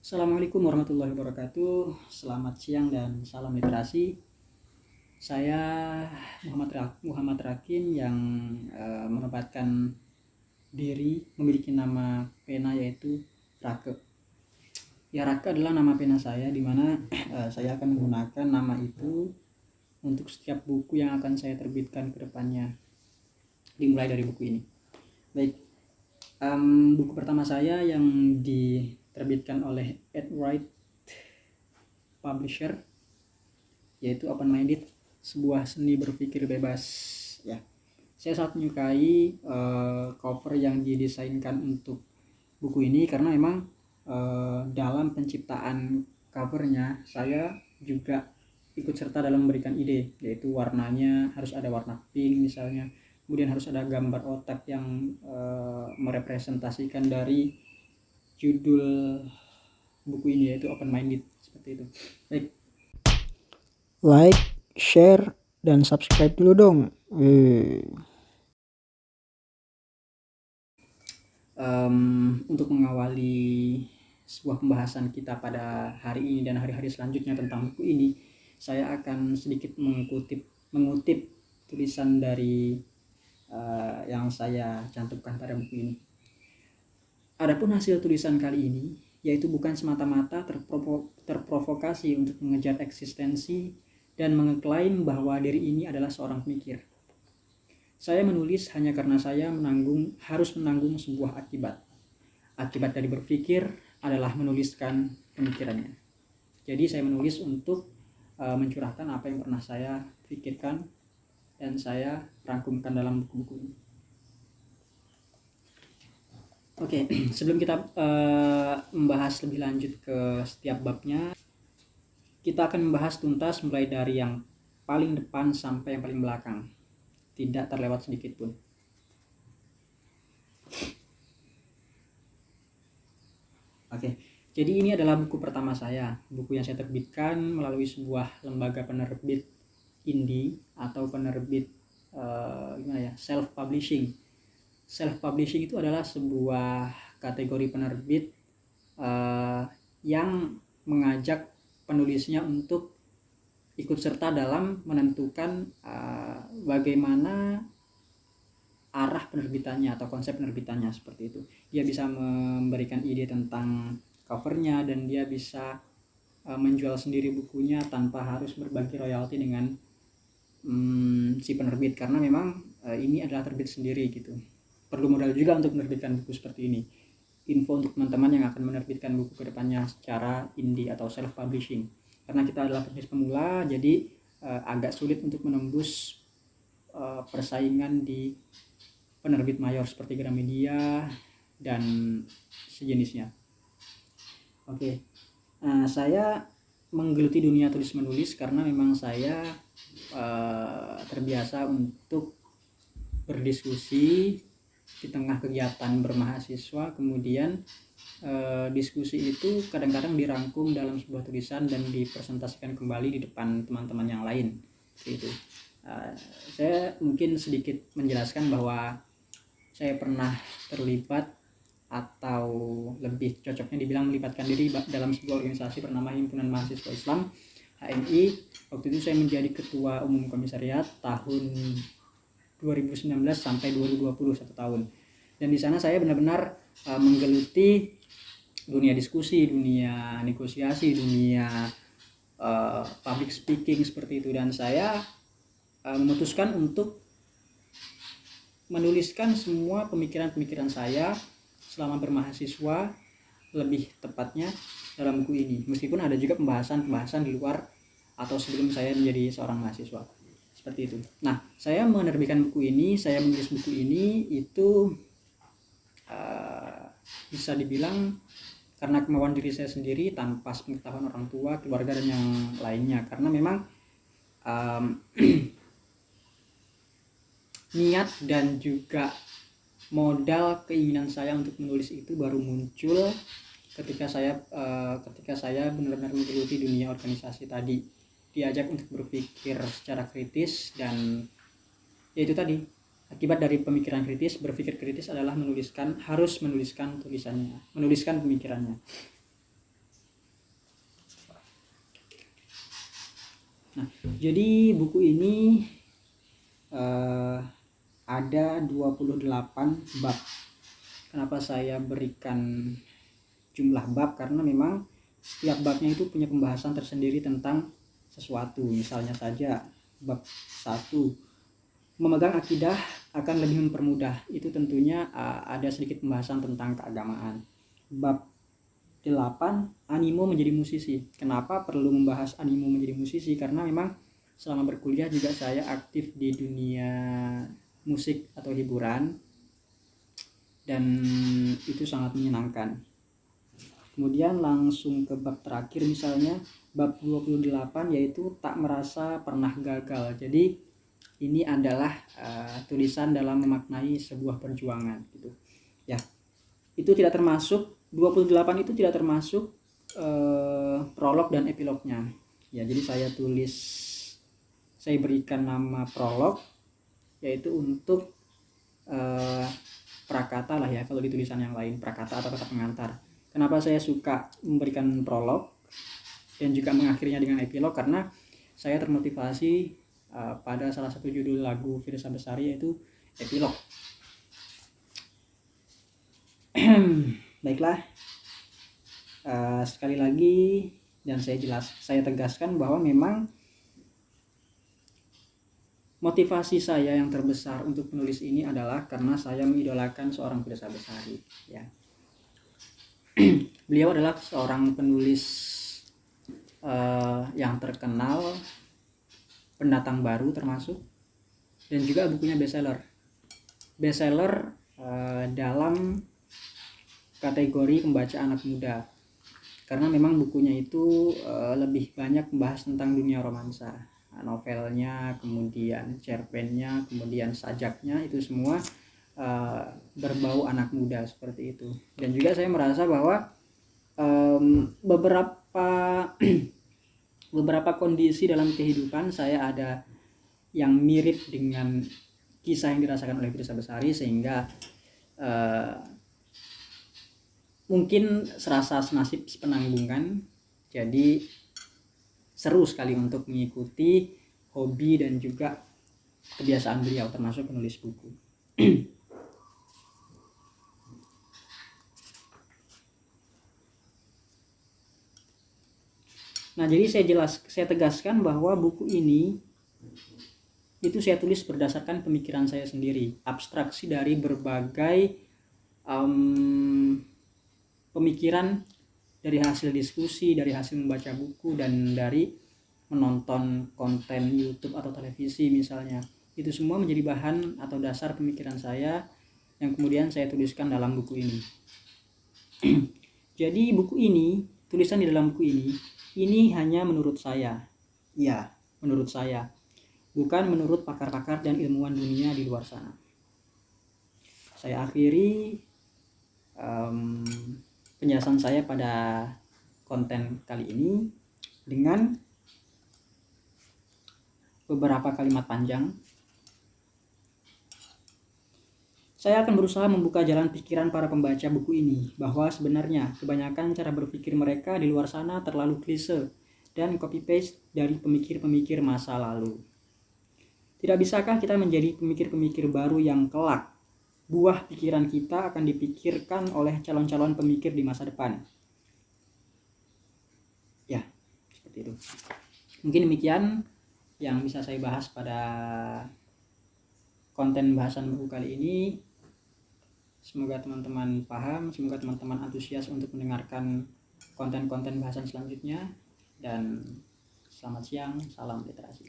Assalamualaikum warahmatullahi wabarakatuh. Selamat siang dan salam literasi. Saya Muhammad Rakin yang menempatkan diri memiliki nama pena yaitu Rake. Ya, Rake adalah nama pena saya, di mana saya akan menggunakan nama itu untuk setiap buku yang akan saya terbitkan ke depannya, dimulai dari buku ini. Baik, buku pertama saya yang diterbitkan oleh Edward Publisher yaitu Open Minded, sebuah seni berpikir bebas. Ya, saya sangat menyukai cover yang didesainkan untuk buku ini karena memang dalam penciptaan covernya saya juga ikut serta dalam memberikan ide, yaitu warnanya harus ada warna pink misalnya, kemudian harus ada gambar otak yang merepresentasikan dari judul buku ini yaitu Open Minded, seperti itu. Baik, like, share, dan subscribe dulu dong. Untuk mengawali sebuah pembahasan kita pada hari ini dan hari-hari selanjutnya tentang buku ini, saya akan sedikit mengutip tulisan dari yang saya cantumkan pada buku ini. Adapun hasil tulisan kali ini yaitu bukan semata-mata terprovokasi untuk mengejar eksistensi dan mengeklaim bahwa diri ini adalah seorang pemikir. Saya menulis hanya karena saya harus menanggung sebuah akibat. Akibat dari berpikir adalah menuliskan pemikirannya. Jadi saya menulis untuk mencurahkan apa yang pernah saya pikirkan dan saya rangkumkan dalam buku-buku ini. Oke, sebelum kita membahas lebih lanjut ke setiap babnya, kita akan membahas tuntas mulai dari yang paling depan sampai yang paling belakang, tidak terlewat sedikit pun. Oke, jadi ini adalah buku pertama saya, buku yang saya terbitkan melalui sebuah lembaga penerbit indie atau penerbit self publishing. Self publishing itu adalah sebuah kategori penerbit yang mengajak penulisnya untuk ikut serta dalam menentukan bagaimana arah penerbitannya atau konsep penerbitannya, seperti itu. Dia bisa memberikan ide tentang covernya dan dia bisa menjual sendiri bukunya tanpa harus berbagi royalti dengan si penerbit, karena memang ini adalah terbit sendiri gitu. Perlu modal juga untuk menerbitkan buku seperti ini. Info untuk teman-teman yang akan menerbitkan buku ke depannya secara indie atau self publishing. Karena kita adalah penulis pemula, jadi agak sulit untuk menembus persaingan di penerbit mayor seperti Gramedia dan sejenisnya. Oke, saya menggeluti dunia tulis menulis karena memang saya terbiasa untuk berdiskusi di tengah kegiatan bermahasiswa. Kemudian diskusi itu kadang-kadang dirangkum dalam sebuah tulisan dan dipresentasikan kembali di depan teman-teman yang lain, gitu. Saya mungkin sedikit menjelaskan bahwa saya pernah terlibat, atau lebih cocoknya dibilang melibatkan diri dalam sebuah organisasi bernama Himpunan Mahasiswa Islam HMI. Waktu itu saya menjadi ketua umum komisariat tahun 2019 sampai 2020, 1 tahun. Dan di sana saya benar-benar menggeluti dunia diskusi, dunia negosiasi, dunia public speaking seperti itu. Dan saya memutuskan untuk menuliskan semua pemikiran-pemikiran saya selama bermahasiswa, lebih tepatnya dalam buku ini. Meskipun ada juga pembahasan di luar atau sebelum saya menjadi seorang mahasiswa, seperti itu. Nah, saya menerbitkan buku ini, saya menulis buku ini itu bisa dibilang karena kemauan diri saya sendiri tanpa pengetahuan orang tua, keluarga, dan yang lainnya. Karena memang niat dan juga modal keinginan saya untuk menulis itu baru muncul ketika saya benar-benar menggeluti dunia organisasi tadi, diajak untuk berpikir secara kritis. Dan yaitu tadi, akibat dari pemikiran kritis, berpikir kritis adalah harus menuliskan tulisannya, menuliskan pemikirannya. Nah, jadi buku ini ada 28 bab. Kenapa saya berikan jumlah bab? Karena memang setiap babnya itu punya pembahasan tersendiri tentang sesuatu. Misalnya saja bab 1, memegang akidah akan lebih mempermudah. Itu tentunya ada sedikit pembahasan tentang keagamaan. Bab 8, animo menjadi musisi. Kenapa perlu membahas animo menjadi musisi? Karena memang selama berkuliah juga saya aktif di dunia musik atau hiburan, dan itu sangat menyenangkan. Kemudian langsung ke bab terakhir, misalnya bab 28, yaitu tak merasa pernah gagal. Jadi ini adalah tulisan dalam memaknai sebuah perjuangan gitu. Ya, itu tidak termasuk 28 itu tidak termasuk prolog dan epilognya. Ya, jadi saya berikan nama prolog, yaitu untuk prakata lah ya, kalau di tulisan yang lain prakata atau kata pengantar. Kenapa saya suka memberikan prolog dan juga mengakhirinya dengan epilog? Karena saya termotivasi pada salah satu judul lagu Firsa Besari, yaitu epilog. Baiklah, sekali lagi dan saya tegaskan bahwa memang motivasi saya yang terbesar untuk menulis ini adalah karena saya mengidolakan seorang Firsa Besari ya. Beliau adalah seorang penulis yang terkenal, pendatang baru termasuk, dan juga bukunya bestseller dalam kategori pembaca anak muda, karena memang bukunya itu lebih banyak membahas tentang dunia romansa. Novelnya, kemudian cerpennya, kemudian sajaknya, itu semua berbau anak muda seperti itu. Dan juga saya merasa bahwa beberapa kondisi dalam kehidupan saya ada yang mirip dengan kisah yang dirasakan oleh Firsa Besari, sehingga mungkin serasa senasib sepenanggungan. Jadi seru sekali untuk mengikuti hobi dan juga kebiasaan beliau, termasuk menulis buku. Nah, jadi saya tegaskan bahwa buku ini itu saya tulis berdasarkan pemikiran saya sendiri, abstraksi dari berbagai pemikiran, dari hasil diskusi, dari hasil membaca buku, dan dari menonton konten YouTube atau televisi misalnya. Itu semua menjadi bahan atau dasar pemikiran saya yang kemudian saya tuliskan dalam buku ini. Jadi buku ini, tulisan di dalam buku ini hanya menurut saya. Ya, menurut saya. Bukan menurut pakar-pakar dan ilmuwan dunia di luar sana. Saya akhiri penjelasan saya pada konten kali ini dengan beberapa kalimat panjang. Saya akan berusaha membuka jalan pikiran para pembaca buku ini, bahwa sebenarnya kebanyakan cara berpikir mereka di luar sana terlalu klise dan copy-paste dari pemikir-pemikir masa lalu. Tidak bisakah kita menjadi pemikir-pemikir baru yang kelak buah pikiran kita akan dipikirkan oleh calon-calon pemikir di masa depan? Ya, seperti itu. Mungkin demikian yang bisa saya bahas pada konten bahasan buku kali ini. Semoga teman-teman paham, semoga teman-teman antusias untuk mendengarkan konten-konten bahasan selanjutnya, dan selamat siang, salam literasi.